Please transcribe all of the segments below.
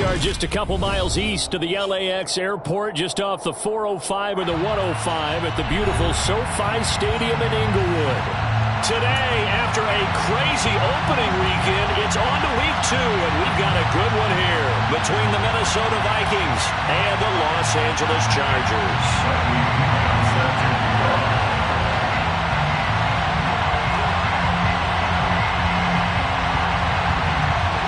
are just a couple miles east of the LAX airport, just off the 405 or the 105 at the beautiful SoFi Stadium in Inglewood. Today, after a crazy opening weekend, it's on to week 2, and we've got a good one here between the Minnesota Vikings and the Los Angeles Chargers.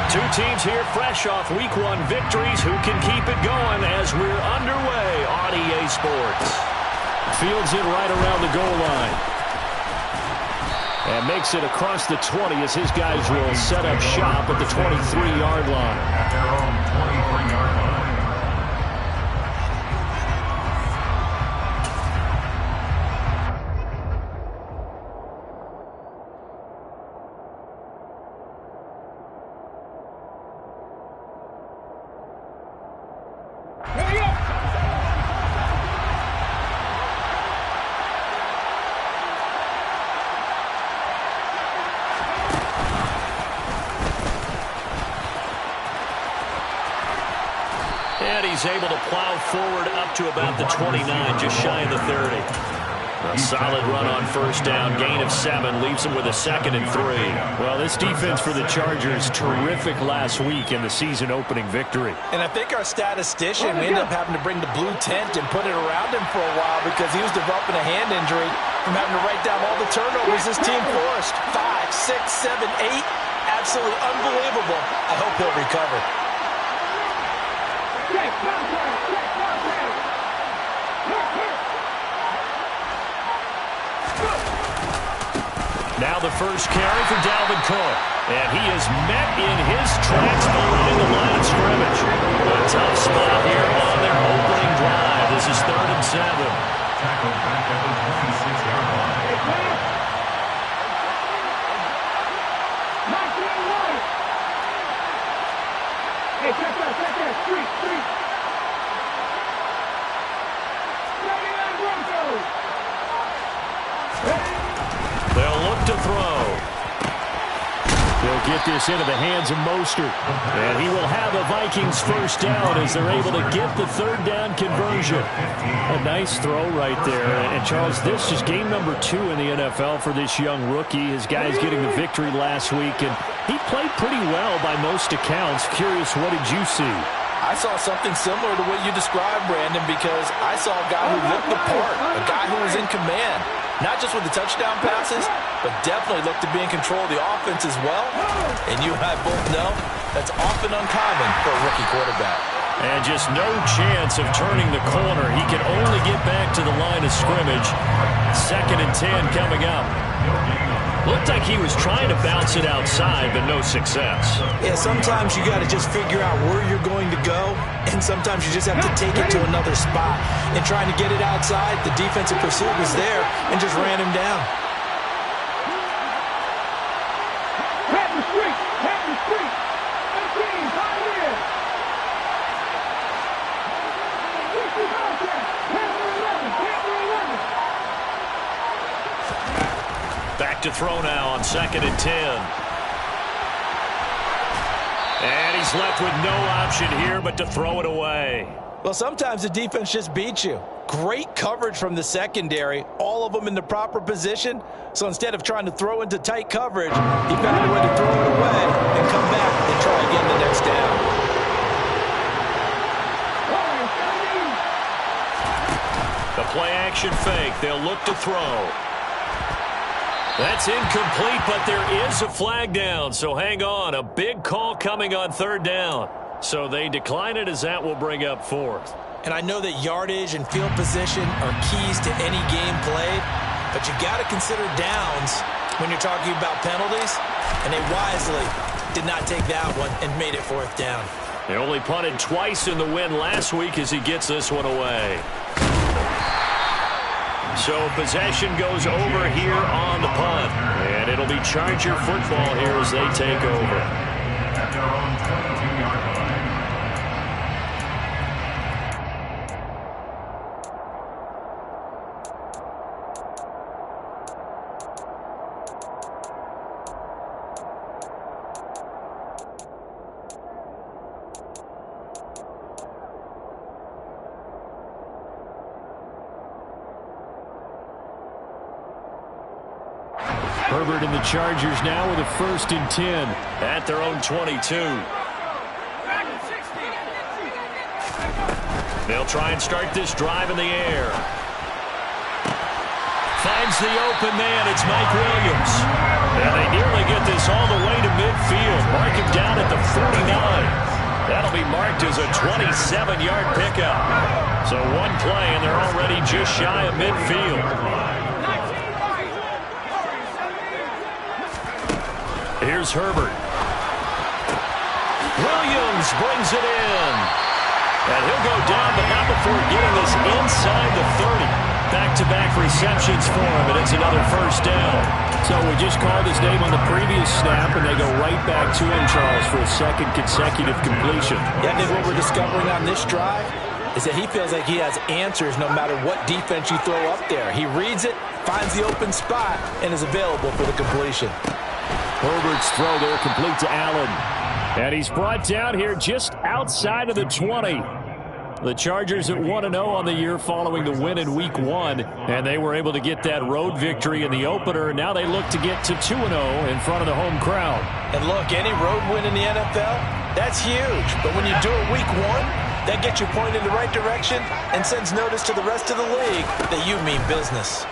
Two teams here fresh off Week 1 victories. Who can keep it going as we're underway on EA Sports? Fields it right around the goal line. And makes it across the 20 as his guys will set up shop at the 23-yard line. At their own 23-yard line. And he's able to plow forward up to about the 29, just shy of the 30. A solid run on first down, gain of 7, leaves him with a 2nd and 3. Well, this defense for the Chargers, terrific last week in the season-opening victory. And I think our statistician, we ended up having to bring the blue tent and put it around him for a while because he was developing a hand injury from having to write down all the turnovers this team forced. 5, 6, 7, 8. Absolutely unbelievable. I hope he'll recover. Now the first carry for Dalvin Cook. And he is met in his tracks behind the line of scrimmage. A tough spot here on their opening drive. This is 3rd and 7. Tackled back at the 26-yard line. Hey, check that, street. They'll look to throw. They'll get this into the hands of Mostert. And he will have a Vikings first down as they're able to get the 3rd down conversion. A nice throw right there. And Charles, this is game number 2 in the NFL for this young rookie. His guys getting the victory last week. And he played pretty well by most accounts. Curious, what did you see? I saw something similar to what you described, Brandon, because I saw a guy who looked the part, a guy who was in command. Not just with the touchdown passes, but definitely looked to be in control of the offense as well. And you and I both know that's often uncommon for a rookie quarterback. And just no chance of turning the corner. He can only get back to the line of scrimmage. 2nd and 10 coming up. Looked like he was trying to bounce it outside, but no success. Yeah, sometimes you got to just figure out where you're going to go, and sometimes you just have to take it to another spot. And trying to get it outside, the defensive pursuit was there and just ran him down. Back to throw now on 2nd and 10. And he's left with no option here but to throw it away. Well, sometimes the defense just beats you. Great coverage from the secondary, all of them in the proper position. So instead of trying to throw into tight coverage, he found a way to throw it away and come back and try again the next down. The play action fake. They'll look to throw. That's incomplete, but there is a flag down, so hang on. A big call coming on 3rd down. So they decline it as that will bring up 4th. And I know that yardage and field position are keys to any game played, but you got to consider downs when you're talking about penalties, and they wisely did not take that one and made it 4th down. They only punted twice in the win last week as he gets this one away. So possession goes over here on the punt. And it'll be Charger football here as they take over. At their own 22-yard line. Herbert and the Chargers now with a 1st and 10 at their own 22. They'll try and start this drive in the air. Finds the open man. It's Mike Williams. And they nearly get this all the way to midfield. Mark him down at the 49. That'll be marked as a 27-yard pickup. So one play, and they're already just shy of midfield. Here's Herbert. Williams brings it in. And he'll go down, but not before getting this inside the 30. Back-to-back receptions for him, and it's another 1st down. So we just called his name on the previous snap, and they go right back to him, Charles, for a 2nd consecutive completion. Yeah, I think what we're discovering on this drive is that he feels like he has answers no matter what defense you throw up there. He reads it, finds the open spot, and is available for the completion. Herbert's throw there complete to Allen. And he's brought down here just outside of the 20. The Chargers at 1-0 on the year following the win in Week 1. And they were able to get that road victory in the opener. Now they look to get to 2-0 in front of the home crowd. And look, any road win in the NFL, that's huge. But when you do it Week 1, that gets you pointed in the right direction and sends notice to the rest of the league that you mean business.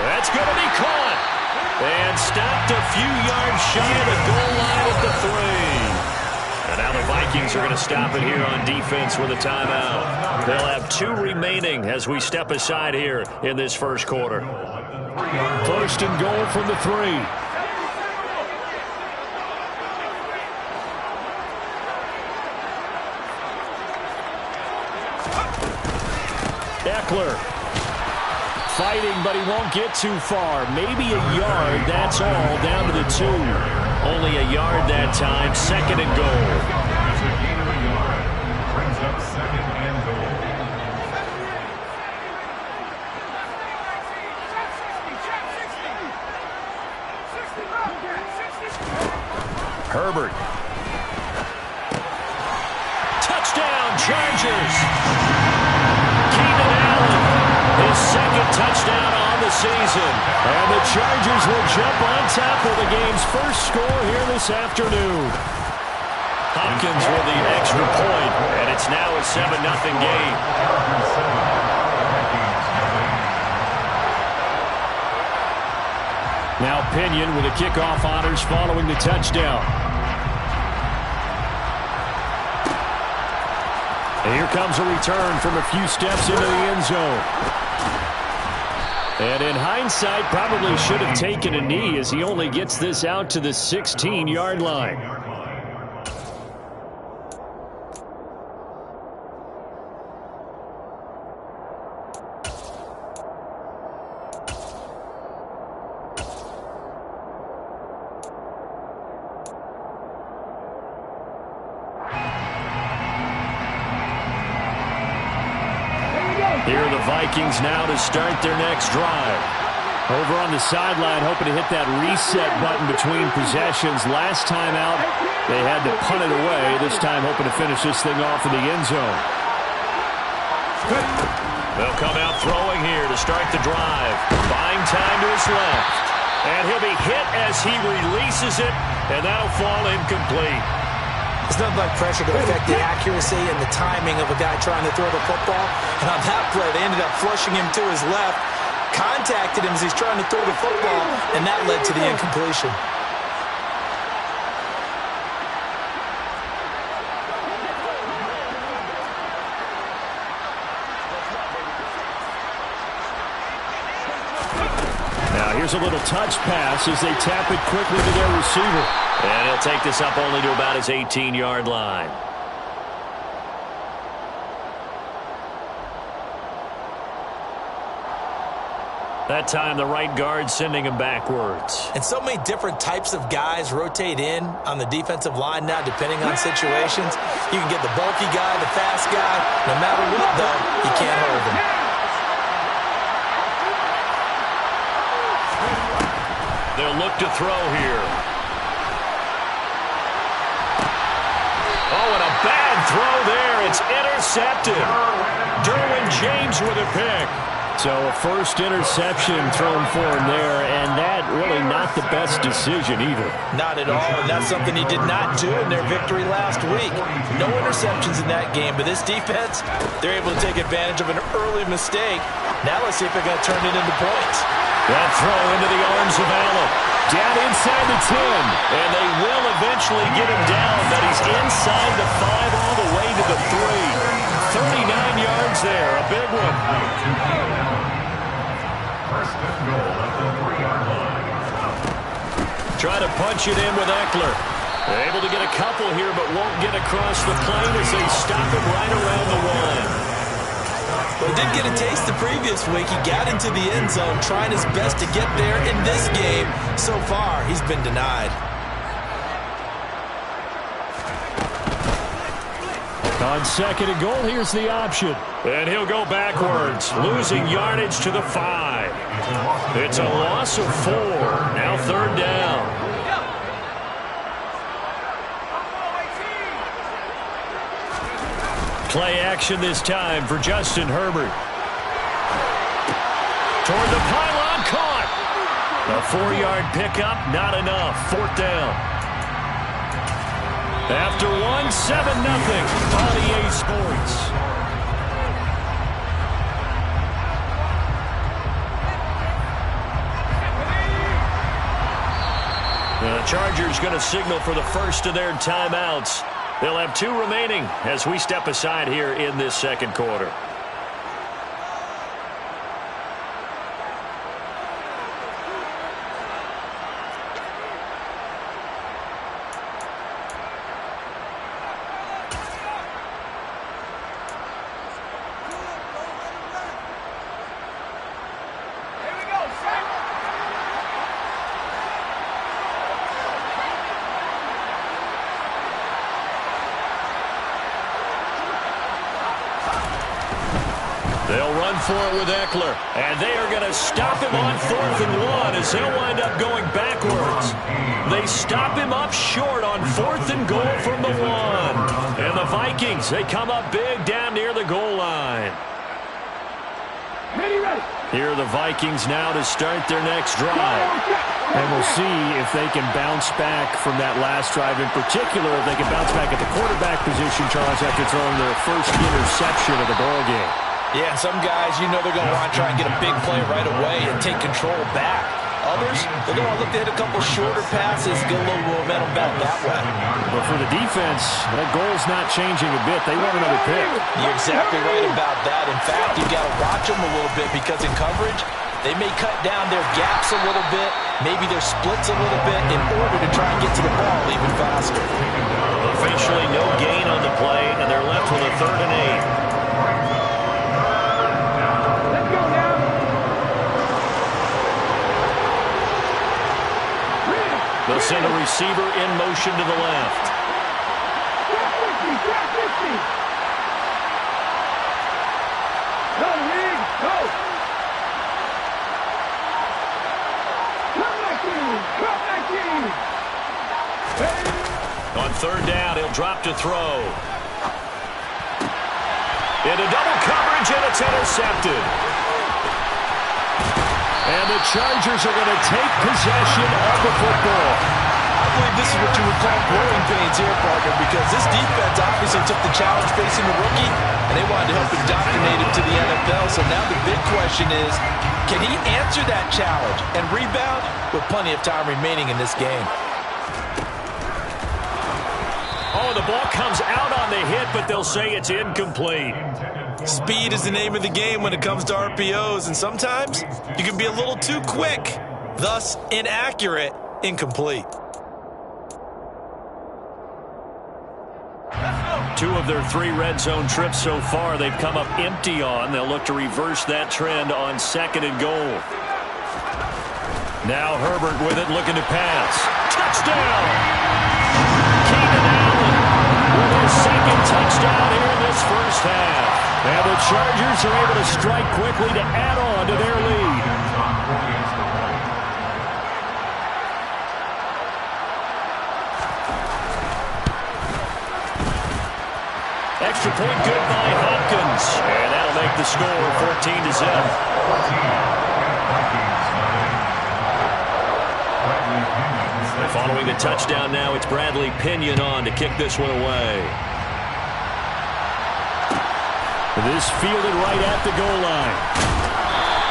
That's going to be caught. And stopped a few yards shy of the goal line at the 3. And now the Vikings are going to stop it here on defense with a timeout. They'll have 2 remaining as we step aside here in this 1st quarter. 1st and goal from the 3. Eckler fighting, but he won't get too far. Maybe a yard, that's all, down to the 2. Only a yard that time, 2nd and goal. That's a gain of a yard. Brings up 2nd and goal. Herbert. Touchdown, Chargers. Keenan Allen, his 2nd touchdown on the season. And the Chargers will jump on top of the game's 1st score here this afternoon. Hopkins with the extra point, and it's now a 7-0 game. Now Pinion with the kickoff honors following the touchdown. And here comes a return from a few steps into the end zone. And in hindsight, probably should have taken a knee as he only gets this out to the 16-yard line. Here are the Vikings now to start their next drive. Over on the sideline, hoping to hit that reset button between possessions. Last time out, they had to punt it away. This time, hoping to finish this thing off in the end zone. They'll come out throwing here to start the drive. Buying time to his left. And he'll be hit as he releases it, and that'll fall incomplete. There's nothing like pressure to affect the accuracy and the timing of a guy trying to throw the football. And on that play, they ended up flushing him to his left, contacted him as he's trying to throw the football, and that led to the incompletion. Now here's a little touch pass as they tap it quickly to their receiver. And he'll take this up only to about his 18-yard line. That time, the right guard sending him backwards. And so many different types of guys rotate in on the defensive line now, depending on situations. You can get the bulky guy, the fast guy. No matter what, though, you can't hold him. They'll look to throw here. Oh, and a bad throw there. It's intercepted. Derwin James with a pick. So a first interception thrown for him there, and that really not the best decision either. Not at all, and that's something he did not do in their victory last week. No interceptions in that game, but this defense, they're able to take advantage of an early mistake. Now let's see if they're going to turn it into points. That throw into the arms of Allen. Down inside the 10, and they will eventually get him down, but he's inside the 5 all the way to the 3. 39 yards there, a big one. First and goal at the 3-yard line. Try to punch it in with Eckler. They're able to get a couple here, but won't get across the plane as they stop him right around the 1. Well, he did get a taste the previous week. He got into the end zone, trying his best to get there in this game. So far, he's been denied. On second and goal, here's the option. And he'll go backwards, losing yardage to the 5. It's a loss of 4. Now third down. Play action this time for Justin Herbert. Toward the pylon, caught. A 4-yard pickup, not enough. Fourth down. After 1, 7-0 on EA Sports. The Chargers going to signal for the first of their timeouts. They'll have 2 remaining as we step aside here in this second quarter. They'll run for it with Eckler, and they are going to stop him on 4th and 1 as he'll wind up going backwards. They stop him up short on 4th and goal from the 1. And the Vikings, they come up big down near the goal line. Here are the Vikings now to start their next drive. And we'll see if they can bounce back from that last drive. In particular, if they can bounce back at the quarterback position, Charles, after throwing their first interception of the ballgame. Yeah, and some guys, you know they're going to want to try and get a big play right away and take control back. Others, they're going to look to hit a couple shorter passes, get a little momentum back that way. But for the defense, that goal's not changing a bit. They want another pick. You're exactly right about that. In fact, you've got to watch them a little bit because in coverage, they may cut down their gaps a little bit, maybe their splits a little bit in order to try and get to the ball even faster. Officially no gain on the play, and they're left with a 3rd and 8. They'll send a receiver in motion to the left. On 3rd down, he'll drop to throw. Into double coverage, and it's intercepted. And the Chargers are going to take possession of the football. I believe this is what you would call growing pains here, partner, because this defense obviously took the challenge facing the rookie, and they wanted to help indoctrinate him to the NFL. So now the big question is, can he answer that challenge and rebound with plenty of time remaining in this game? Oh, the ball comes out on the hit, but they'll say it's incomplete. Speed is the name of the game when it comes to RPOs, and sometimes you can be a little too quick, thus inaccurate, incomplete. 2 of their 3 red zone trips so far they've come up empty on. They'll look to reverse that trend on 2nd and goal. Now Herbert with it, looking to pass. Touchdown! Keenan Allen with his 2nd touchdown here in this first half. And the Chargers are able to strike quickly to add on to their lead. Extra point good by Hopkins. And that'll make the score 14-0. Following the touchdown now, it's Bradley Pinion on to kick this one away. This fielded right at the goal line.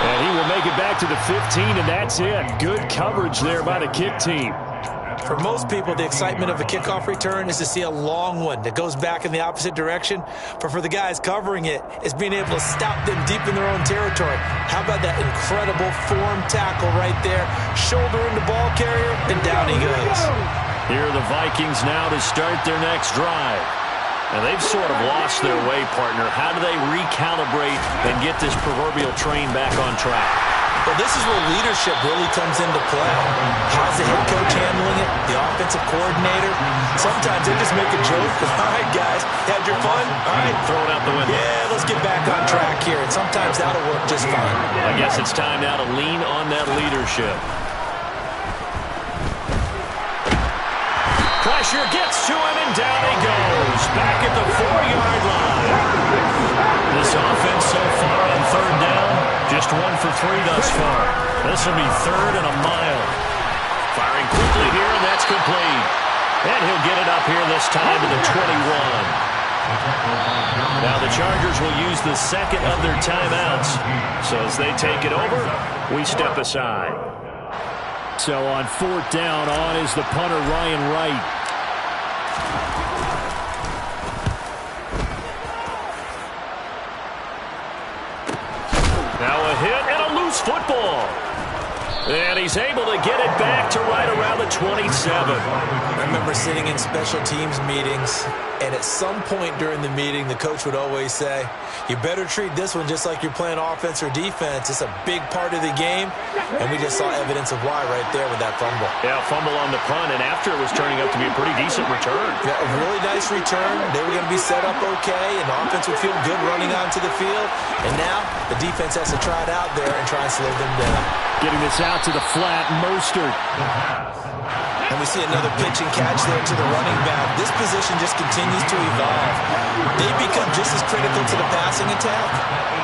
And he will make it back to the 15, and that's it. Good coverage there by the kick team. For most people, the excitement of a kickoff return is to see a long one that goes back in the opposite direction. But for the guys covering it, it's being able to stop them deep in their own territory. How about that incredible form tackle right there? Shoulder in the ball carrier, and down he goes. Here are the Vikings now to start their next drive. And they've sort of lost their way, partner. How do they recalibrate and get this proverbial train back on track? Well, this is where leadership really comes into play. How's the head coach handling it? The offensive coordinator? Sometimes they just make a joke. All right, guys, had your fun? All right. Throw it out the window. Yeah, let's get back on track here. And sometimes that'll work just fine. I guess it's time now to lean on that leadership. Pressure gets to him, and down he goes. Back at the 4-yard line. This offense so far on third down, just 1 for 3 thus far. This will be third and a mile. Firing quickly here, and that's complete. And he'll get it up here this time to the 21. Now the Chargers will use the second of their timeouts. So as they take it over, we step aside. So on fourth down, on is the punter, Ryan Wright. Now a hit and a loose football. And he's able to get it back to right around the 27. I remember sitting in special teams meetings, and at some point during the meeting, the coach would always say, you better treat this one just like you're playing offense or defense. It's a big part of the game, and we just saw evidence of why right there with that fumble. Yeah, fumble on the punt, and after it was turning up to be a pretty decent return. Yeah, a really nice return. They were going to be set up okay, and the offense would feel good running onto the field. And now the defense has to try it out there and try and slow them down. Getting this out to the flat, Mostert. And we see another pitch and catch there to the running back. This position just continues to evolve. They become just as critical to the passing attack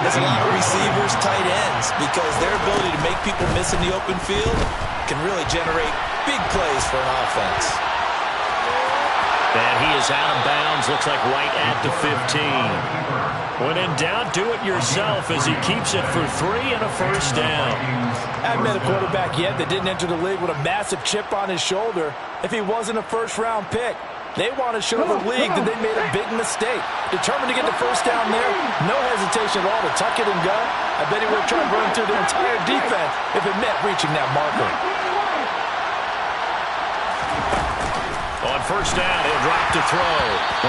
as a lot of receivers, tight ends, because their ability to make people miss in the open field can really generate big plays for an offense. And he is out of bounds, looks like right at the 15. When in doubt, do it yourself as he keeps it for 3 and a first down. I haven't met a quarterback yet that didn't enter the league with a massive chip on his shoulder if he wasn't a first-round pick. They want to show the league that they made a big mistake. Determined to get the first down there, no hesitation at all to tuck it and go. I bet he would have tried to run through the entire defense if it meant reaching that marker. On first down, he'll drop to throw.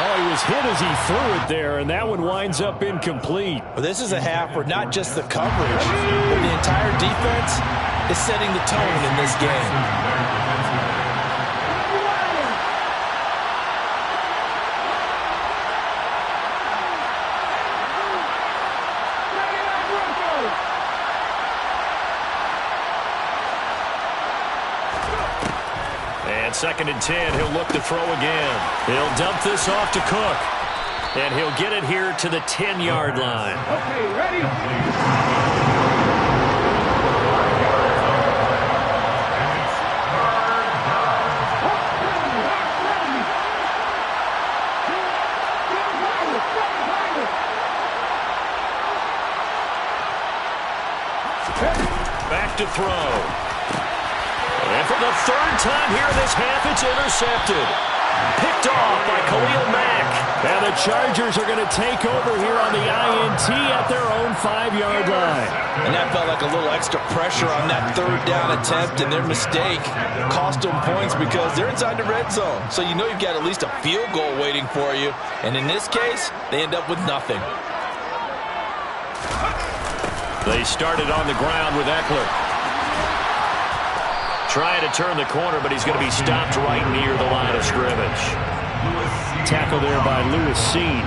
Oh, he was hit as he threw it there, and that one winds up incomplete. Well, this is a half where not just the coverage, but the entire defense is setting the tone in this game. And second and 10, he'll look to throw again. He'll dump this off to Cook. And he'll get it here to the 10-yard line. Okay, ready? Back to throw. And for the third time here this half, it's intercepted. Picked off by Khalil Mack. And the Chargers are going to take over here on the INT at their own 5-yard line. And that felt like a little extra pressure on that third down attempt, and their mistake cost them points because they're inside the red zone. So you know you've got at least a field goal waiting for you. And in this case, they end up with nothing. They started on the ground with Eckler. Trying to turn the corner, but he's going to be stopped right near the line of scrimmage. Tackle there by Lewis Seen.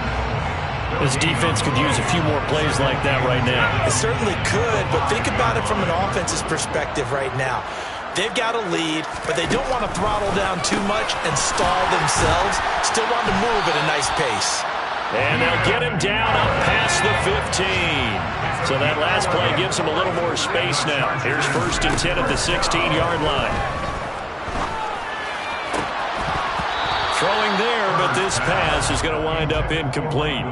This defense could use a few more plays like that right now. It certainly could, but think about it from an offense's perspective right now. They've got a lead, but they don't want to throttle down too much and stall themselves. Still want to move at a nice pace. And they'll get him down up past the 15. So that last play gives him a little more space now. Here's 1st and 10 at the 16-yard line. Throwing there, but this pass is going to wind up incomplete.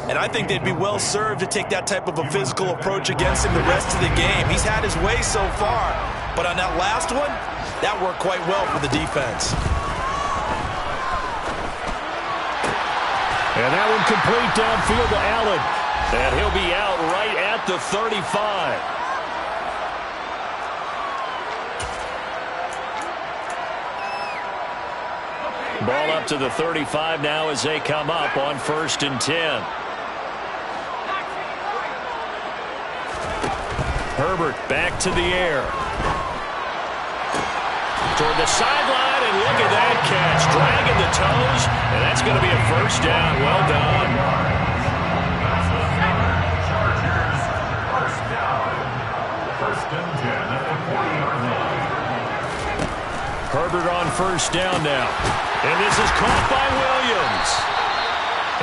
And I think they'd be well served to take that type of a physical approach against him the rest of the game. He's had his way so far, but on that last one, that worked quite well for the defense. And that one complete downfield to Allen. And he'll be out right at the 35. Ball up to the 35 now as they come up on 1st and 10. Herbert back to the air. Toward the sideline, and look at that catch. Dragging the toes, and that's going to be a 1st down. Well done. First and 10 at the 40-yard line. Herbert on 1st down now. And this is caught by Williams.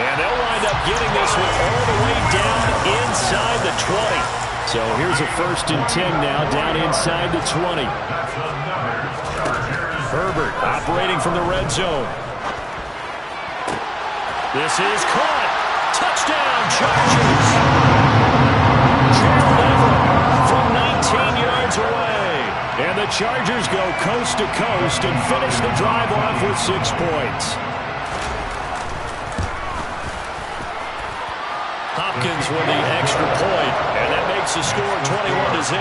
And they'll wind up getting this one all the way down inside the 20. So here's a 1st and 10 now, down inside the 20. Herbert operating from the red zone. This is caught. Touchdown, Chargers. Gerald Everett from 19 yards away. And the Chargers go coast to coast and finish the drive off with 6 points. Hopkins with the extra point, and that makes the score 21-0.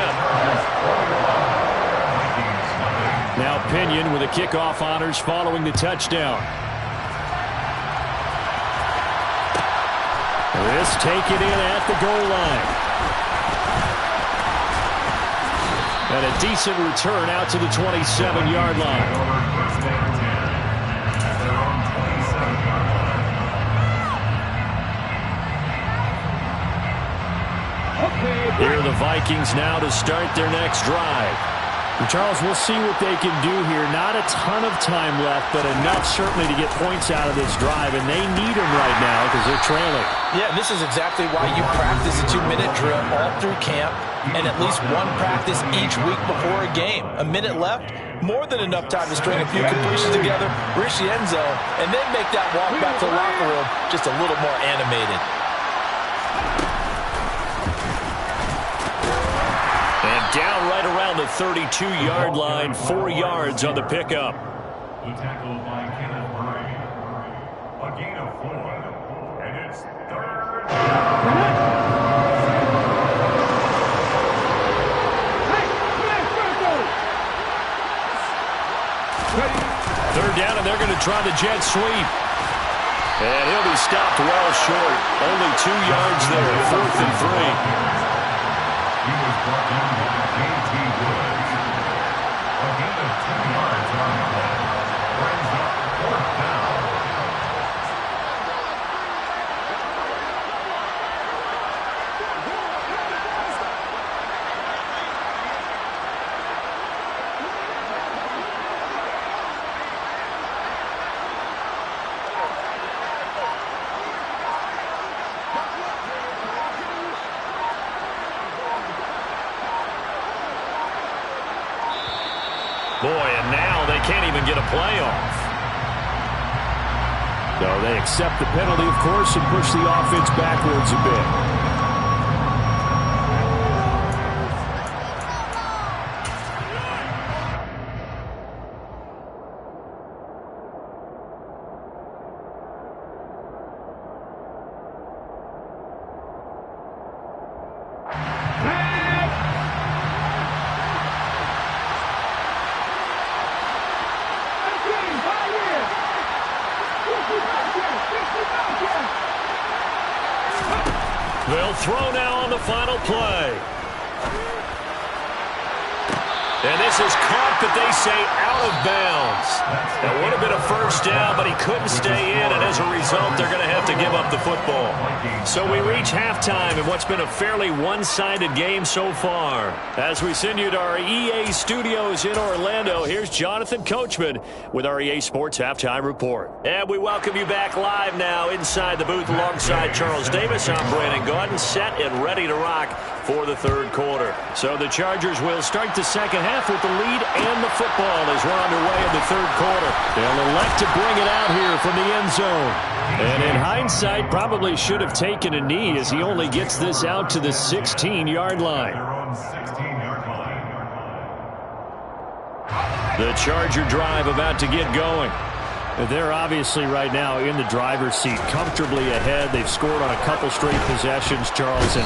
Now Pinion with the kickoff honors following the touchdown. This taken in at the goal line. And a decent return out to the 27-yard line. Here are the Vikings now to start their next drive. And Charles, we'll see what they can do here. Not a ton of time left, but enough certainly to get points out of this drive, and they need them right now because they're trailing. Yeah, this is exactly why you practice a 2-minute drill all through camp and at least one practice each week before a game. A minute left, more than enough time to string a few completions together, reach the end zone, and then make that walk back to the locker room just a little more animated. And down right around the 32-yard line, 4 yards on the pickup. The tackle by Kenneth Murray. A gain of 4, and it's 3rd down. Third down, and they're going to try the jet sweep. And he'll be stopped well short. Only 2 yards there, 4th and 3. He was brought down by J.T. Woods. A gain of 10 yards on the play. Brings up 4th down. Boy, and now they can't even get a playoff. No, they accept the penalty, of course, and push the offense backwards a bit. They'll throw now on the final play. And this is caught, but they say out of bounds. That would have been a first down, but he couldn't stay in, and as a result, they're going to have to give up the football. So we reach halftime in what's been a fairly one-sided game so far. As we send you to our EA studios in Orlando, here's Jonathan Coachman with our EA Sports Halftime Report. And we welcome you back live now inside the booth alongside Charles Davis. I'm Brandon Gaudin, set and ready to rock for the third quarter. So the Chargers will start the second half with the lead and the football as we're underway in the third quarter. They'll elect to bring it out here from the end zone. And in hindsight, probably should have taken a knee as he only gets this out to the 16-yard line. The Charger drive about to get going. They're obviously right now in the driver's seat, comfortably ahead. They've scored on a couple straight possessions, Charles, and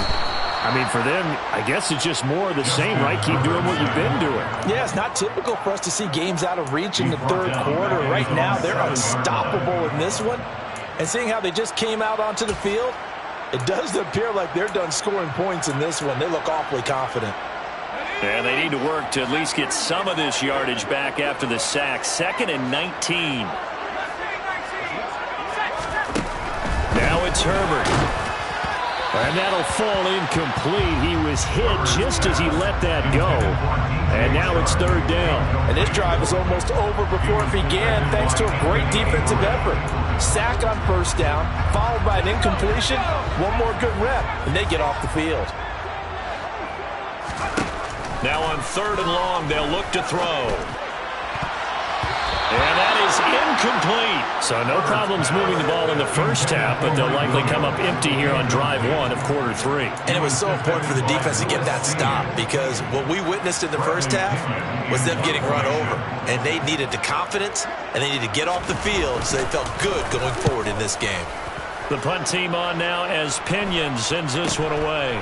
I mean, for them, I guess it's just more of the same, right? Keep doing what you've been doing. Yeah, it's not typical for us to see games out of reach in the third quarter. Right now, they're unstoppable in this one. And seeing how they just came out onto the field, it does appear like they're done scoring points in this one. They look awfully confident. And they need to work to at least get some of this yardage back after the sack. 2nd and 19. Now it's Herbert. And that'll fall incomplete. He was hit just as he let that go. And now it's third down. And this drive was almost over before it began thanks to a great defensive effort. Sack on first down, followed by an incompletion. One more good rep, and they get off the field. Now on 3rd and long, they'll look to throw. And that is incomplete. So no problems moving the ball in the first half, but they'll likely come up empty here on drive 1 of quarter 3. And it was so important for the defense to get that stop because what we witnessed in the first half was them getting run over. And they needed the confidence, and they needed to get off the field so they felt good going forward in this game. The punt team on now as Pinion sends this one away.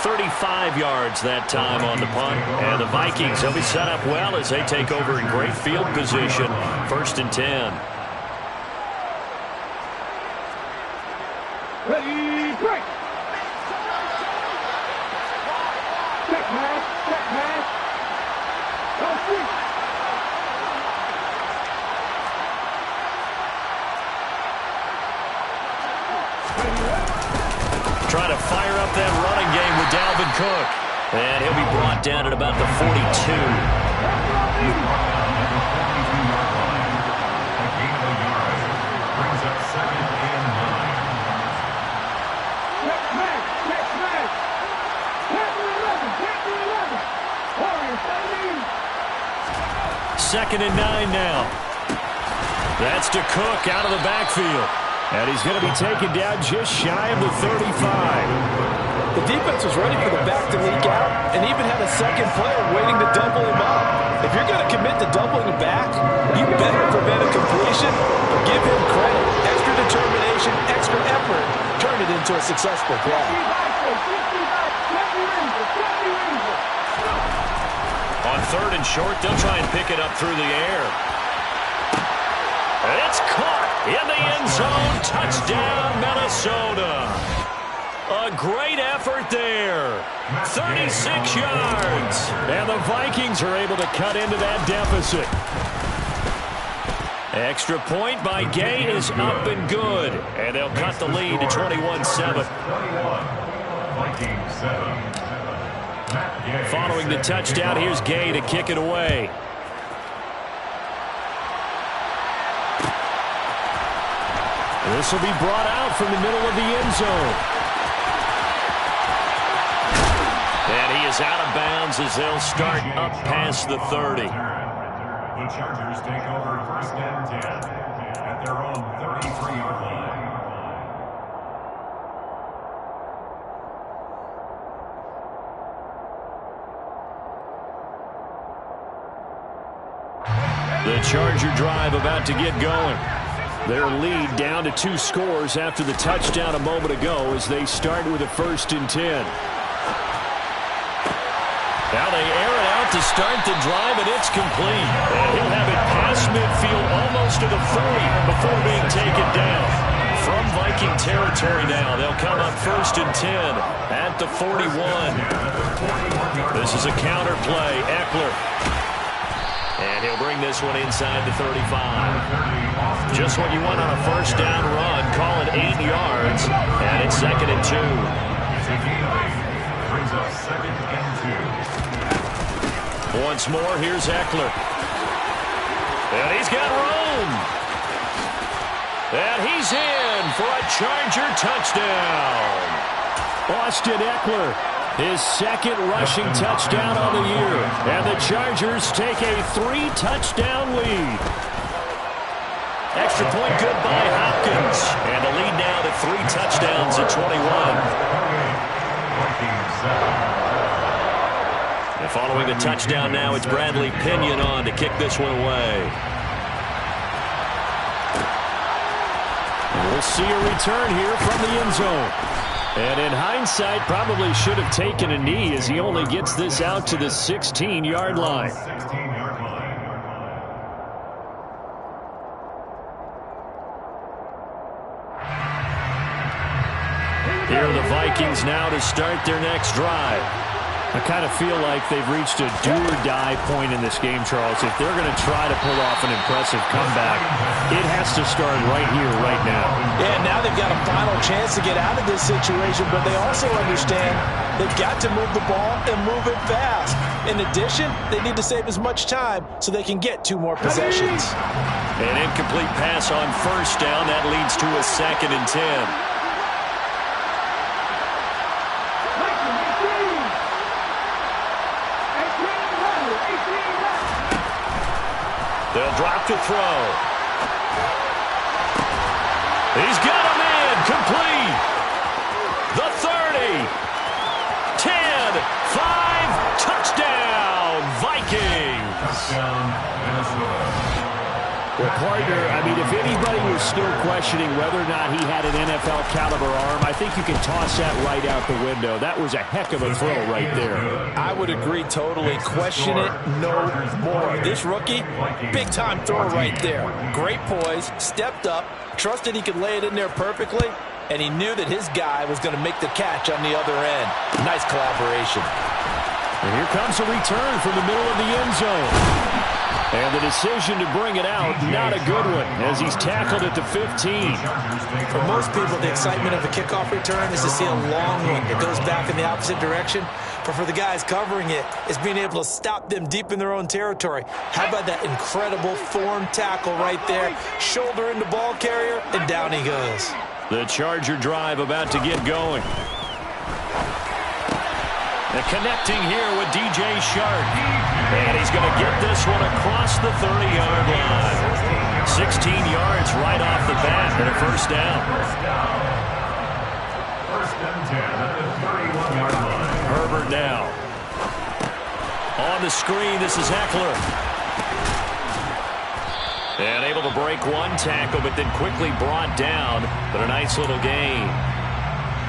35 yards that time on the punt. And the Vikings, they'll be set up well as they take over in great field position. 1st and 10. Ready, break. Check pass, check pass. Go free. Trying to fire up that running game with Dalvin Cook. And he'll be brought down at about the 42. Brings up 2nd and 9. Check pass, check pass. Check the 11, check the 11. Warriors, 2nd and 9 now. That's to Cook out of the backfield. And he's going to be taken down just shy of the 35. The defense was ready for the back to leak out and even had a second player waiting to double him up. If you're going to commit to doubling him back, you better prevent a completion, but give him credit. Extra determination, extra effort, turn it into a successful play. On 3rd and short, they'll try and pick it up through the air. It's caught in the end zone. Touchdown, Minnesota. A great effort there. 36 yards. And the Vikings are able to cut into that deficit. Extra point by Gay is up and good. And they'll cut the lead to 21-7. Following the touchdown, here's Gay to kick it away. This will be brought out from the middle of the end zone. And he is out of bounds as they'll start up past the 30. The Chargers take over 1st and 10 at their own 33-yard line. The Charger drive about to get going. Their lead down to 2 scores after the touchdown a moment ago as they start with a 1st and 10. Now they air it out to start the drive, and it's complete. And he'll have it past midfield almost to the 40 before being taken down. From Viking territory. territory now. They'll come up 1st and 10 at the 41. This is a counter play. Eckler. And he'll bring this one inside the 35. Just what you want on a 1st down run. Call it 8 yards. And it's 2nd and 2. Brings up 2nd and 2. Once more, here's Eckler. And he's got room. And he's in for a Charger touchdown. Austin Eckler, his 2nd rushing touchdown on the year. And the Chargers take a 3-touchdown lead. Extra point good by Hopkins. And the lead now to 3 touchdowns at 21. And following the touchdown now, it's Bradley Pinion on to kick this one away. We'll see a return here from the end zone. And in hindsight, probably should have taken a knee as he only gets this out to the 16-yard line. Here are the Vikings now to start their next drive. I kind of feel like they've reached a do-or-die point in this game, Charles. If they're going to try to pull off an impressive comeback, it has to start right here, right now. Yeah, now they've got a final chance to get out of this situation, but they also understand they've got to move the ball and move it fast. In addition, they need to save as much time so they can get 2 more possessions. An incomplete pass on 1st down. That leads to a 2nd and 10. They'll drop to throw. He's got a man complete. The 30. 10. 5. Touchdown. Vikings. Touchdown, Minnesota. Well, partner, I mean, if anybody was still questioning whether or not he had an NFL caliber arm, I think you can toss that right out the window. That was a heck of a throw right there. I would agree totally. Question it no more. This rookie, big-time throw right there. Great poise, stepped up, trusted he could lay it in there perfectly, and he knew that his guy was going to make the catch on the other end. Nice collaboration. And here comes a return from the middle of the end zone. And the decision to bring it out, not a good one, as he's tackled at the 15. For most people, the excitement of a kickoff return is to see a long one that goes back in the opposite direction. But for the guys covering it, it's being able to stop them deep in their own territory. How about that incredible form tackle right there? Shoulder in the ball carrier, and down he goes. The Charger drive about to get going. And connecting here with DJ Shark. And he's going to get this one across the 30-yard line. 16 yards right off the bat and a 1st down. 1st and 10 at the 31-yard line. Herbert now. On the screen, this is Eckler. And able to break one tackle, but then quickly brought down. But a nice little gain.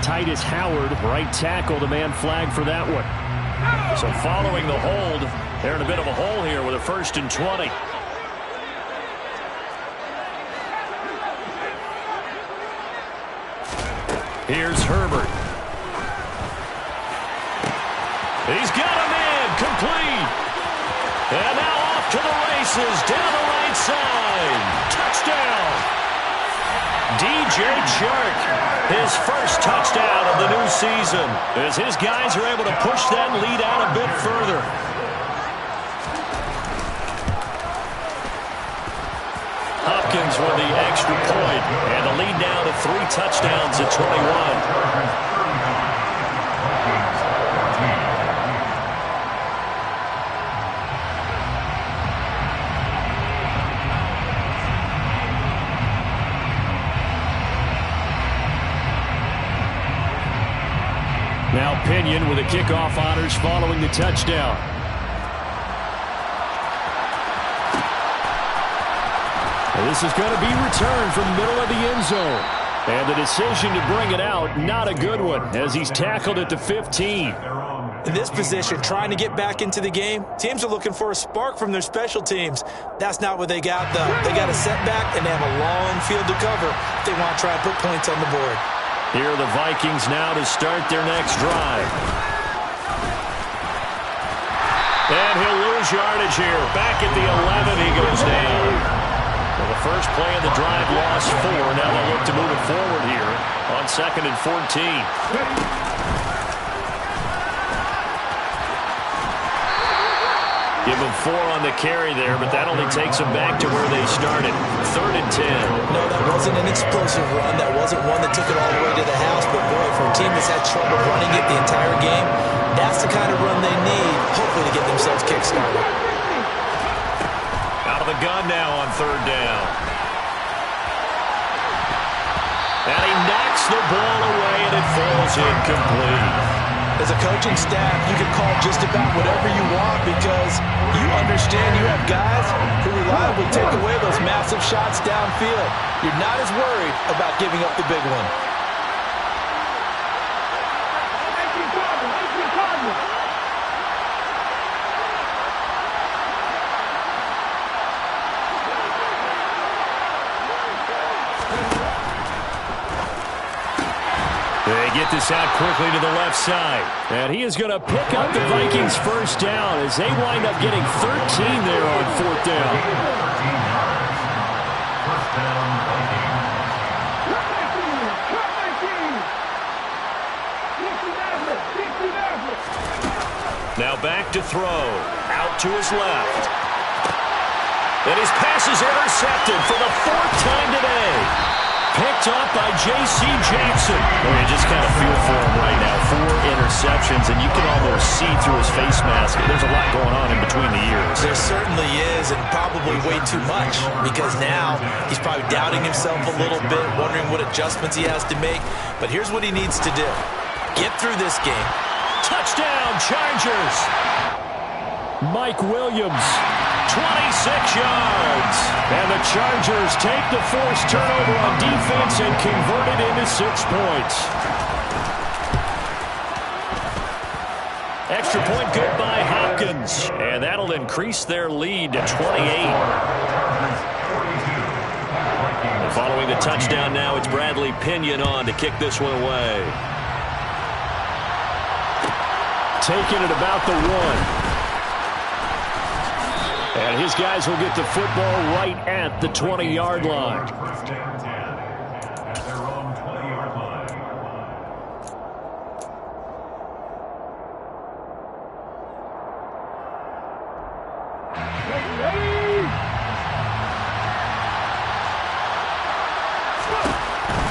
Titus Howard, right tackle, the man flagged for that one. So following the hold, they're in a bit of a hole here with a 1st and 20. Here's Herbert. He's got a man complete. And now off to the races down the right side. Touchdown. DJ Chark, his 1st touchdown of the new season, as his guys are able to push that lead out a bit further. Hopkins with the extra point, and the lead now to 3 touchdowns at 21. Now Pinion with the kickoff honors following the touchdown. And this is going to be returned from the middle of the end zone. And the decision to bring it out, not a good one, as he's tackled at the 15. In this position, trying to get back into the game, teams are looking for a spark from their special teams. That's not what they got, though. They got a setback, and they have a long field to cover if they want to try and put points on the board. Here are the Vikings now to start their next drive. And he'll lose yardage here. Back at the 11, he goes down. Well, the first play of the drive lost 4. Now they'll look to move it forward here on 2nd and 14. Give them 4 on the carry there, but that only takes them back to where they started. 3rd and 10. No, that wasn't an explosive run. That wasn't one that took it all the way to the house. But, boy, for a team that's had trouble running it the entire game, that's the kind of run they need, hopefully, to get themselves kick-started. Out of the gun now on 3rd down. And he knocks the ball away, and it falls incomplete. As a coaching staff, you can call just about whatever you want because you understand you have guys who reliably take away those massive shots downfield. You're not as worried about giving up the big one. They get this out quickly to the left side. And he is going to pick up the Vikings first down as they wind up getting 13 there on 4th down. 13 yards. First down, Vikings. Now back to throw. Out to his left. And his pass is intercepted for the 4th time today. Picked up by J.C. Jackson. Well, you just kind of feel for him right now. 4 interceptions, and you can almost see through his face mask. There's a lot going on in between the ears. There certainly is, and probably way too much, because now he's probably doubting himself a little bit, wondering what adjustments he has to make. But here's what he needs to do. Get through this game. Touchdown, Chargers! Mike Williams. 26 yards. And the Chargers take the forced turnover on defense and convert it into 6 points. Extra point good by Hopkins. And that'll increase their lead to 28. And following the touchdown now, it's Bradley Pinion on to kick this one away. Taking it about the 1. And his guys will get the football right at the 20-yard line. First down 10 at their own 20-yard line.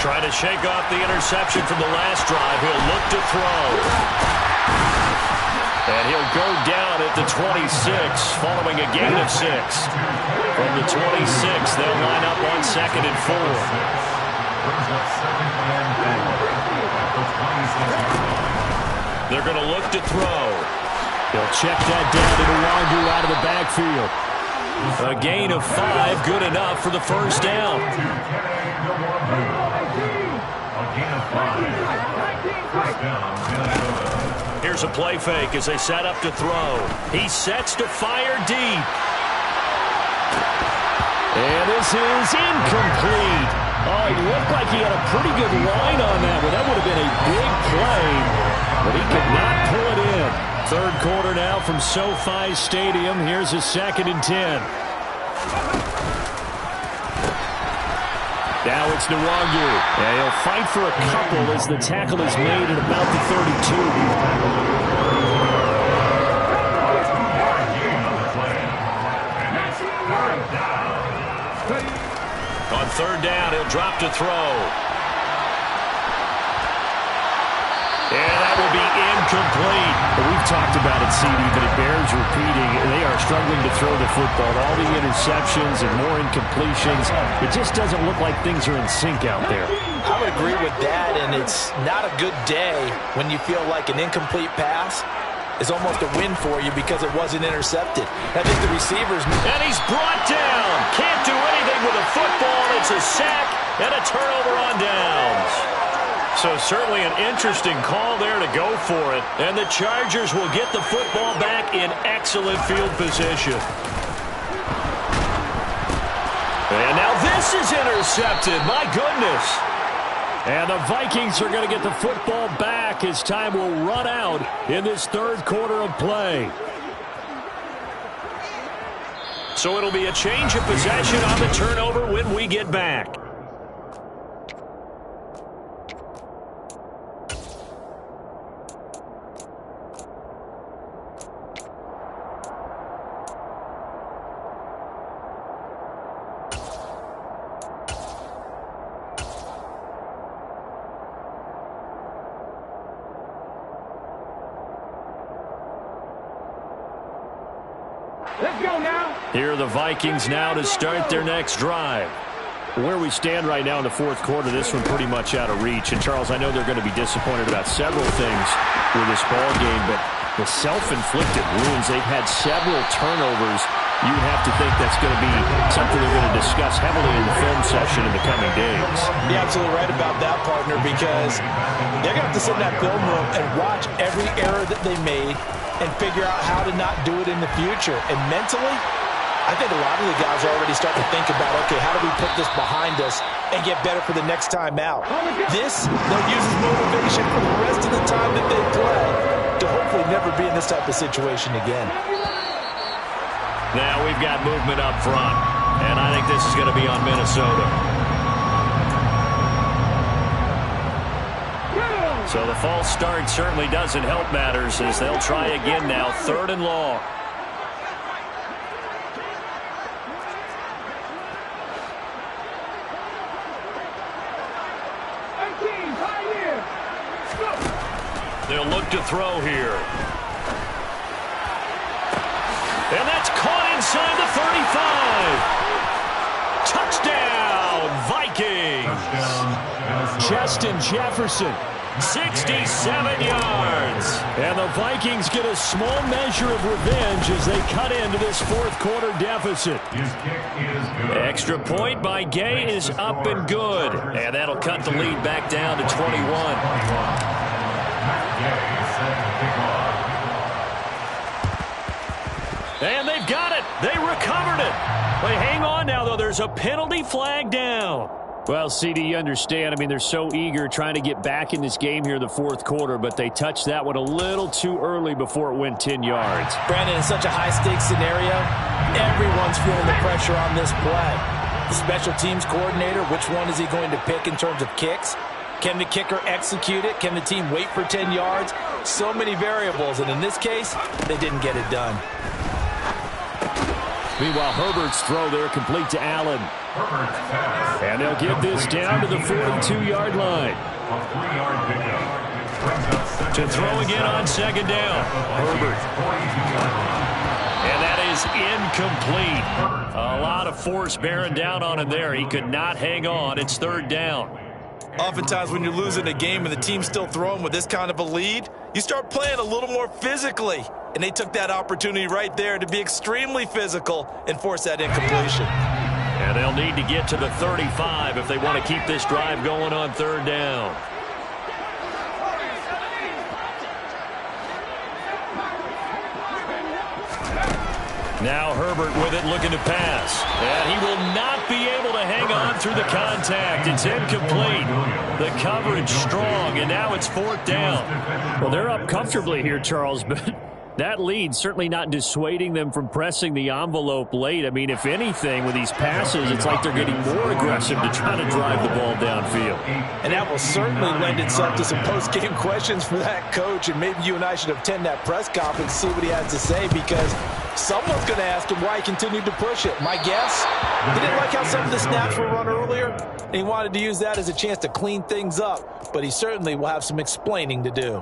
Trying to shake off the interception from the last drive. He'll look to throw. And he'll go down at the 26 following a gain of 6. From the 26, they'll line up on 2nd and 4. Brings up 2nd and 4 at the 26-yard line. They're going to look to throw. They'll check that down to Nwangu out of the backfield. A gain of 5, good enough for the first down. A gain of 5. First down, Minnesota. Here's a play fake as they set up to throw. He sets to fire deep. And this is incomplete. Oh, he looked like he had a pretty good line on that one. That would have been a big play, but he could not pull it in. 3rd quarter now from SoFi Stadium. Here's a 2nd and 10. Now it's Nwangu. And he'll fight for a couple as the tackle is made at about the 32. On 3rd down, he'll drop to throw. And that will be incomplete. We've talked about it, CD, but it bears repeating. They are struggling to throw the football. All the interceptions and more incompletions. It just doesn't look like things are in sync out there. I would agree with that, and it's not a good day when you feel like an incomplete pass is almost a win for you because it wasn't intercepted. I think the receivers... And he's brought down. Can't do anything with a football. It's a sack and a turnover on downs. So certainly an interesting call there to go for it. And the Chargers will get the football back in excellent field position. And now this is intercepted. My goodness. And the Vikings are going to get the football back as time will run out in this third quarter of play. So it'll be a change of possession on the turnover when we get back. Let's go now. Here are the Vikings now to start their next drive. Where we stand right now in the fourth quarter, this one pretty much out of reach. And, Charles, I know they're going to be disappointed about several things with this ball game, but the self-inflicted wounds, they've had several turnovers. You'd have to think that's going to be something they're going to discuss heavily in the film session in the coming days. You're absolutely right about that, partner, because they're going to have to sit in that film room and watch every error that they made and figure out how to not do it in the future. And mentally, I think a lot of the guys are already starting to think about, okay, how do we put this behind us and get better for the next time out? This, they'll use as motivation for the rest of the time that they play to hopefully never be in this type of situation again. Now we've got movement up front, and I think this is going to be on Minnesota. So the false start certainly doesn't help matters as they'll try again now, 3rd and long. They'll look to throw here. And that's caught inside the 35. Touchdown, Vikings. Justin Jefferson. 67 yards. And the Vikings get a small measure of revenge as they cut into this fourth quarter deficit. His kick is good. Extra point by Gay is up and good. And that'll cut the lead back down to 21. And they've got it. They recovered it. But hang on now, though. There's a penalty flag down. Well, CD, you understand. I mean, they're so eager trying to get back in this game here in the fourth quarter, but they touched that one a little too early before it went 10 yards. Brandon, in such a high-stakes scenario, everyone's feeling the pressure on this play. The special teams coordinator, which one is he going to pick in terms of kicks? Can the kicker execute it? Can the team wait for 10 yards? So many variables, and in this case, they didn't get it done. Meanwhile, Herbert's throw there complete to Allen. And they'll get this down to the 42-yard line. To throw again on 2nd down. Herbert. And that is incomplete. A lot of force bearing down on him there. He could not hang on. It's 3rd down. Oftentimes when you're losing a game and the team's still throwing with this kind of a lead, you start playing a little more physically. And they took that opportunity right there to be extremely physical and force that incompletion. And they'll need to get to the 35 if they want to keep this drive going on 3rd down. Now Herbert with it, looking to pass. And he will not be able to hang on through the contact. It's incomplete. The coverage strong, and now it's 4th down. Well, they're up comfortably here, Charles, but that lead certainly not dissuading them from pressing the envelope late. I mean, if anything, with these passes, it's like they're getting more aggressive to try to drive the ball downfield. And that will certainly lend itself to some post-game questions for that coach, and maybe you and I should attend that press conference, see what he has to say, because someone's going to ask him why he continued to push it. My guess, he didn't like how some of the snaps were run earlier, and he wanted to use that as a chance to clean things up, but he certainly will have some explaining to do.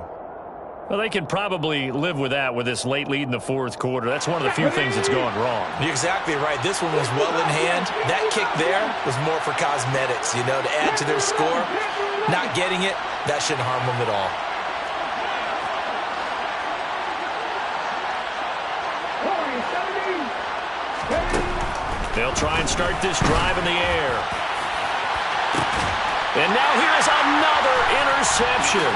Well, they can probably live with that with this late lead in the fourth quarter. That's one of the few things that's gone wrong. You're exactly right. This one was well in hand. That kick there was more for cosmetics, you know, to add to their score. Not getting it, that shouldn't harm them at all. They'll try and start this drive in the air. And now here's another interception.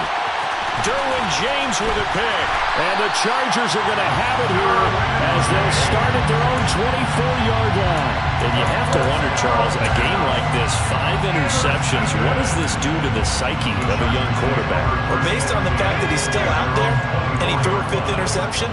Derwin James with a pick. And the Chargers are going to have it here as they'll start at their own 24-yard line. And you have to wonder, Charles, a game like this, 5 interceptions, what does this do to the psyche of a young quarterback? Well, based on the fact that he's still out there and he threw a 5th interception,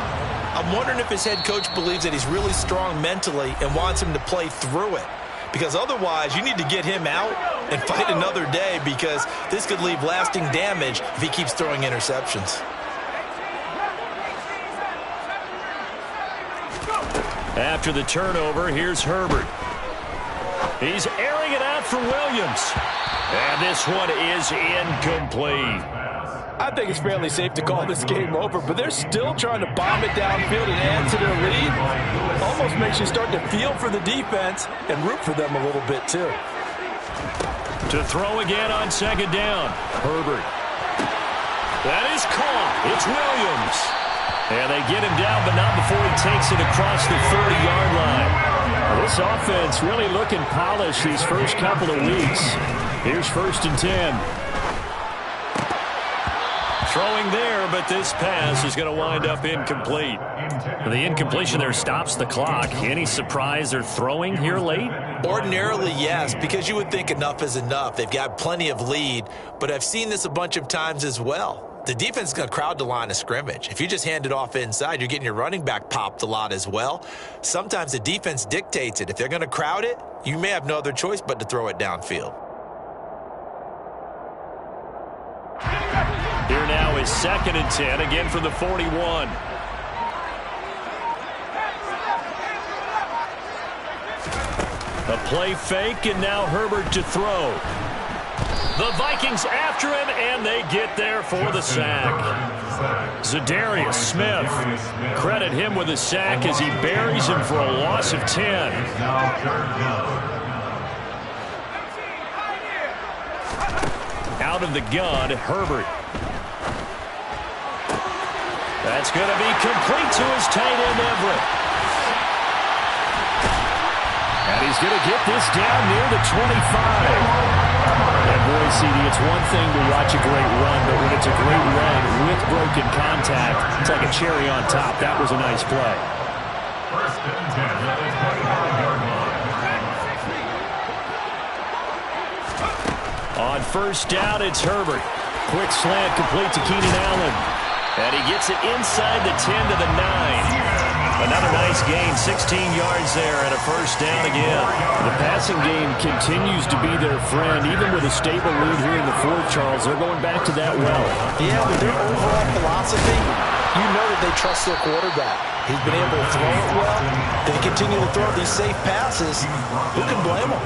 I'm wondering if his head coach believes that he's really strong mentally and wants him to play through it. Because otherwise, you need to get him out and fight another day, because this could leave lasting damage if he keeps throwing interceptions. After the turnover, here's Herbert. He's airing it out for Williams. And this one is incomplete. I think it's fairly safe to call this game over, but they're still trying to bomb it downfield and add to their lead. Almost makes you start to feel for the defense and root for them a little bit, too. To throw again on 2nd down. Herbert. That is caught. It's Williams. And they get him down, but not before he takes it across the 30-yard line. Well, this offense really looking polished these first couple of weeks. Here's 1st and 10. Throwing there, but this pass is going to wind up incomplete. The incompletion there stops the clock. Any surprise they're throwing here late? Ordinarily, yes, because you would think enough is enough. They've got plenty of lead, but I've seen this a bunch of times as well. The defense is going to crowd the line of scrimmage. If you just hand it off inside, you're getting your running back popped a lot as well. Sometimes the defense dictates it. If they're going to crowd it, you may have no other choice but to throw it downfield. Here now is 2nd and 10, again from the 41. A play fake, and now Herbert to throw. The Vikings after him, and they get there for the sack. Zadarius Smith. Credit him with a sack as he buries him for a loss of 10. Out of the gun, Herbert. That's going to be complete to his tight end, Everett. And he's going to get this down near the 25. And boy, CD, it's one thing to watch a great run, but when it's a great run with broken contact, it's like a cherry on top. That was a nice play. 1st and 10 at the 25-yard line. On 1st down, it's Herbert. Quick slant complete to Keenan Allen. And he gets it inside the 10 to the 9. Another nice gain, 16 yards there, and a 1st down again. The passing game continues to be their friend. Even with a stable lead here in the 4th, Charles, they're going back to that well. Yeah, with their overall philosophy, you know that they trust their quarterback. He's been able to throw it well. They continue to throw these safe passes. Who can blame them?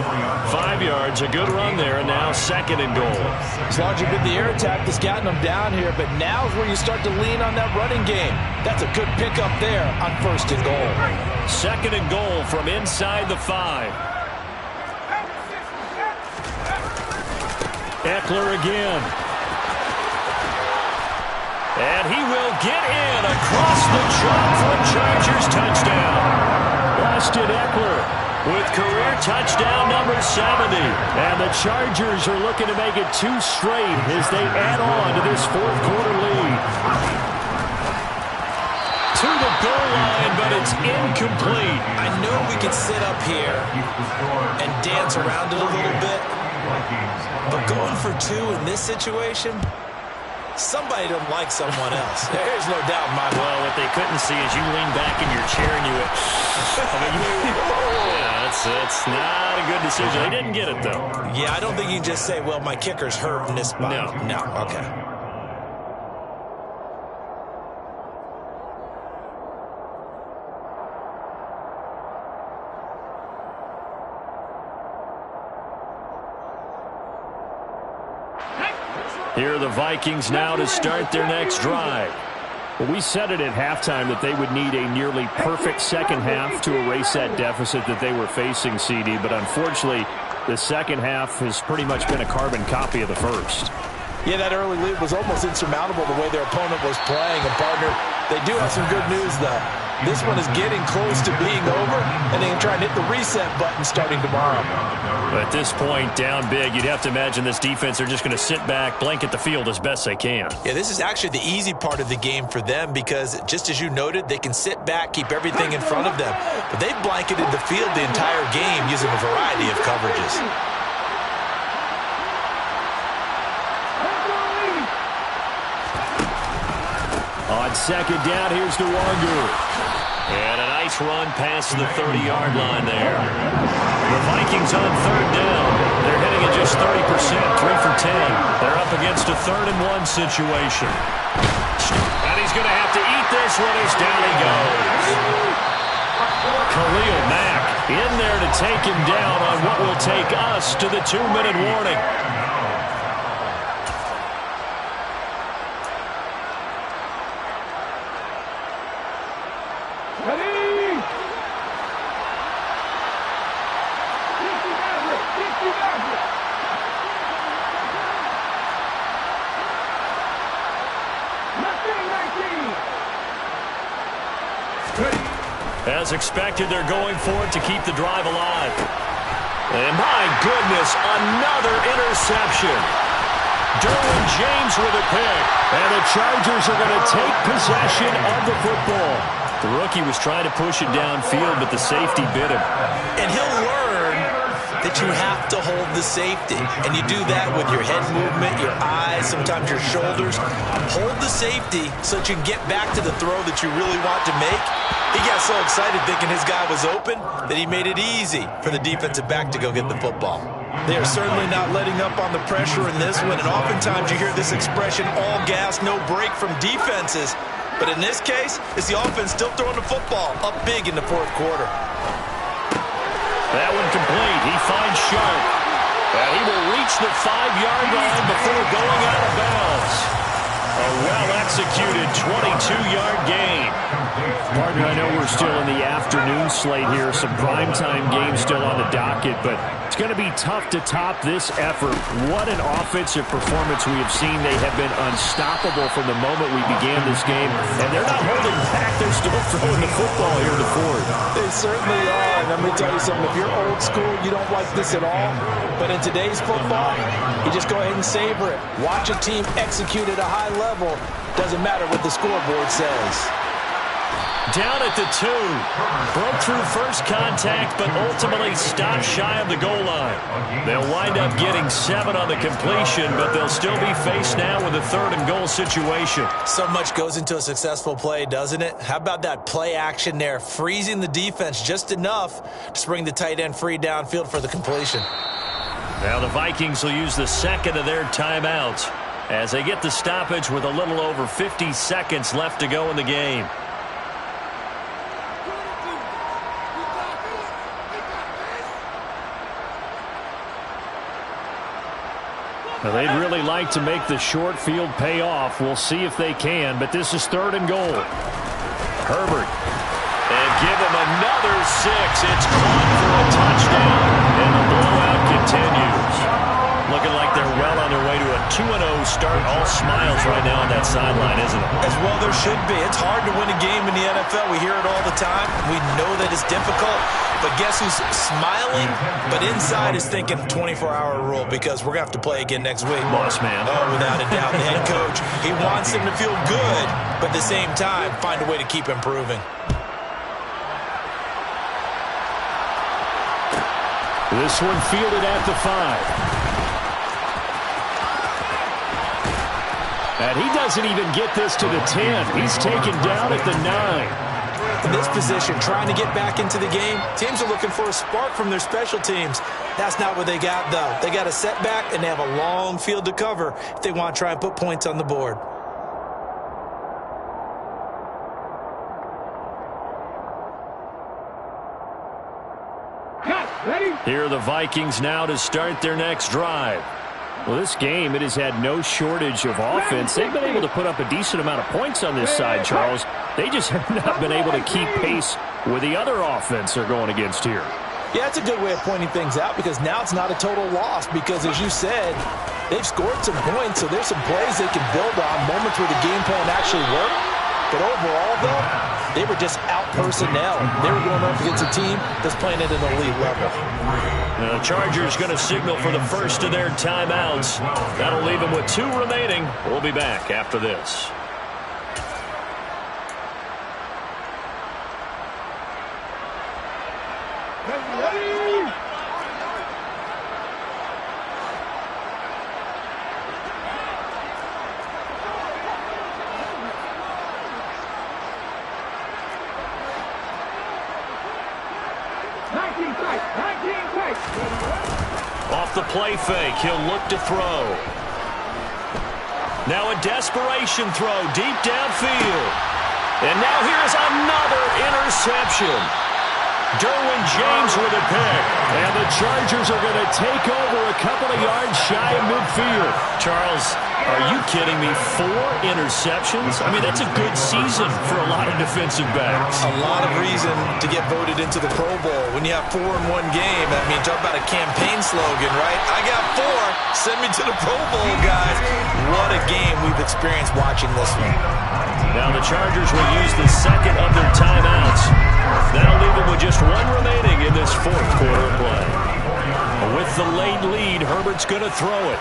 5 yards, a good run there, and now 2nd and goal. As long as you've been the air attack that's gotten them down here, but now's where you start to lean on that running game. That's a good pickup there on 1st and goal. 2nd and goal from inside the 5. Eckler again. And he will get in across the chalk for a Chargers touchdown. Austin Eckler with career touchdown number 70. And the Chargers are looking to make it 2 straight as they add on to this 4th quarter lead. To the goal line, but it's incomplete. I know we could sit up here and dance around it a little bit, but going for 2 in this situation, somebody doesn't like someone else. There's no doubt in my mind. Well, what they couldn't see is you lean back in your chair and you went, yeah, that's not a good decision. They didn't get it, though. Yeah, I don't think you can just say, well, my kicker's hurt in this spot. No, okay. Here are the Vikings now to start their next drive. Well, we said it at halftime that they would need a nearly perfect second half to erase that deficit that they were facing, CD. But unfortunately, the second half has pretty much been a carbon copy of the first. Yeah, that early lead was almost insurmountable the way their opponent was playing. And, partner, they do have some good news, though. This one is getting close to being over, and they can try and hit the reset button starting tomorrow. At this point, down big, you'd have to imagine this defense are just going to sit back, blanket the field as best they can. Yeah, this is actually the easy part of the game for them because, just as you noted, they can sit back, keep everything in front of them. But they've blanketed the field the entire game using a variety of coverages. On second down, here's the Wanger. And a nice run past the 30-yard line there. The Vikings on third down. They're hitting at just 30%, 3 for 10. They're up against a 3rd-and-1 situation. And he's going to have to eat this one as down he goes. Khalil Mack in there to take him down on what will take us to the 2-minute warning. As expected, they're going for it to keep the drive alive. And my goodness, another interception. Derwin James with a pick. And the Chargers are going to take possession of the football. The rookie was trying to push it downfield, but the safety bit him. And he'll learn that you have to hold the safety. And you do that with your head movement, your eyes, sometimes your shoulders. Hold the safety so that you can get back to the throw that you really want to make. He got so excited thinking his guy was open that he made it easy for the defensive back to go get the football. They are certainly not letting up on the pressure in this one, and oftentimes you hear this expression, all gas, no break from defenses. But in this case, it's the offense still throwing the football up big in the 4th quarter. That one complete. He finds Sharp. And he will reach the 5-yard line before going out of bounds. A well-executed 22-yard gain. Partner, I know we're still in the afternoon slate here. Some primetime games still on the docket, but it's going to be tough to top this effort. What an offensive performance we have seen. They have been unstoppable from the moment we began this game, and they're not holding back. They're still throwing the football here to Ford. They certainly are, and let me tell you something. If you're old school, you don't like this at all. But in today's football, you just go ahead and savor it. Watch a team execute at a high level. Doesn't matter what the scoreboard says. Down at the 2. Broke through first contact, but ultimately stopped shy of the goal line. They'll wind up getting 7 on the completion, but they'll still be faced now with a 3rd-and-goal situation. So much goes into a successful play, doesn't it? How about that play action there, freezing the defense just enough to bring the tight end free downfield for the completion. Now the Vikings will use the 2nd of their timeouts as they get the stoppage with a little over 50 seconds left to go in the game. Now, they'd really like to make the short field pay off. We'll see if they can, but this is 3rd and goal. Herbert. And give him another 6. It's caught for a touchdown, and the blowout continues. Looking like they're well on their way to a 2-0 start. All smiles right now on that sideline, isn't it? As well there should be. It's hard to win a game in the NFL. We hear it all the time. We know that it's difficult. But guess who's smiling? But inside is thinking 24-hour rule because we're going to have to play again next week. Boss man. Oh, without a doubt. The head coach, he wants them to feel good, but at the same time, find a way to keep improving. This one fielded at the 5. And he doesn't even get this to the 10. He's taken down at the 9. In this position, trying to get back into the game, teams are looking for a spark from their special teams. That's not what they got, though. They got a setback, and they have a long field to cover if they want to try and put points on the board. Here are the Vikings now to start their next drive. Well, this game, it has had no shortage of offense. They've been able to put up a decent amount of points on this side, Charles. They just have not been able to keep pace with the other offense they're going against here. Yeah, it's a good way of pointing things out because now it's not a total loss because, as you said, they've scored some points, so there's some plays they can build on, moments where the game plan actually worked. But overall, though, They were just out personnel. They were going up against a team that's playing at an elite level. The Chargers going to signal for the first of their timeouts. That'll leave them with 2 remaining. We'll be back after this. Off the play fake, he'll look to throw. Now a desperation throw deep downfield. And now here's another interception. Derwin James with a pick. And the Chargers are going to take over a couple of yards shy of midfield. Charles, are you kidding me? 4 interceptions? I mean, that's a good season for a lot of defensive backs. A lot of reason to get voted into the Pro Bowl. When you have 4 in one game, I mean, talk about a campaign slogan, right? I got 4. Send me to the Pro Bowl, guys. What a game we've experienced watching this one. Now the Chargers will use the second of their timeouts. That'll leave them with just 1 remaining in this 4th quarter of play. With the late lead, Herbert's going to throw it.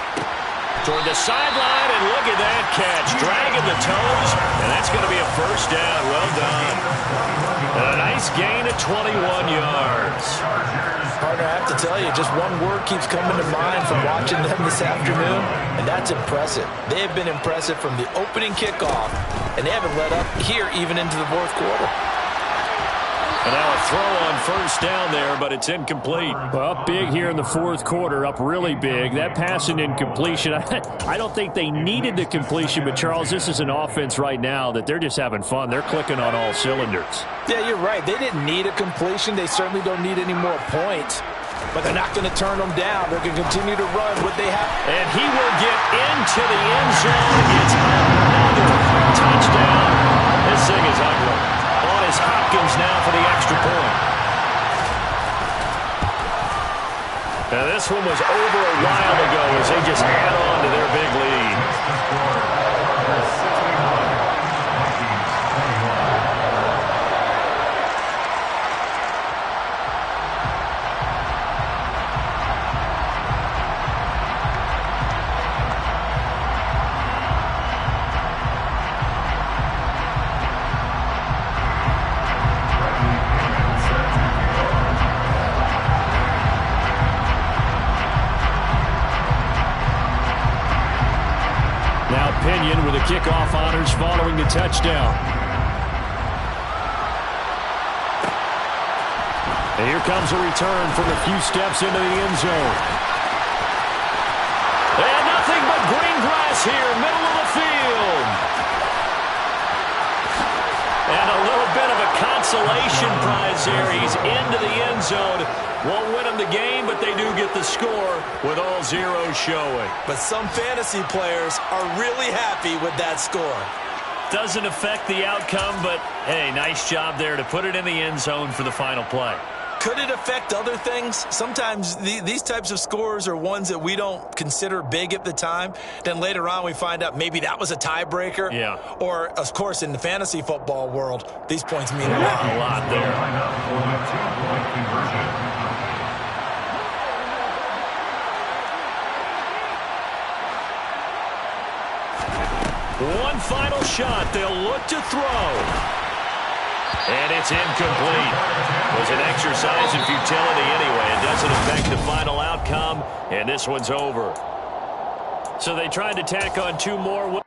Toward the sideline, and look at that catch. Dragging the toes, and that's going to be a first down. Well done. And a nice gain of 21 yards. Partner, I have to tell you, just one word keeps coming to mind from watching them this afternoon, and that's impressive. They have been impressive from the opening kickoff, and they haven't let up here even into the 4th quarter. And now a throw on first down there, but it's incomplete. Well, up big here in the 4th quarter, up really big. That pass and incompletion, I don't think they needed the completion, but Charles, this is an offense right now that they're just having fun. They're clicking on all cylinders. Yeah, you're right. They didn't need a completion. They certainly don't need any more points, but they're not going to turn them down. They're going to continue to run what they have. And he will get into the end zone. It's another touchdown. This thing is ugly. On is Hopkins now for the extra point. Now this one was over a while ago as they just add on to their big lead. With the kickoff honors following the touchdown. And here comes a return from a few steps into the end zone. And nothing but green grass here, middle of the field. And a little bit of a consolation prize here. He's into the end zone. Won't win them the game, but they do get the score with all zeros showing. But some fantasy players are really happy with that score. Doesn't affect the outcome, but, hey, nice job there to put it in the end zone for the final play. Could it affect other things? Sometimes these types of scores are ones that we don't consider big at the time. Then later on we find out maybe that was a tiebreaker. Yeah. Or, of course, in the fantasy football world, these points mean a lot. A lot there. One final shot. They'll look to throw. And it's incomplete. It was an exercise in futility anyway. It doesn't affect the final outcome, and this one's over. So they tried to tack on 2 more.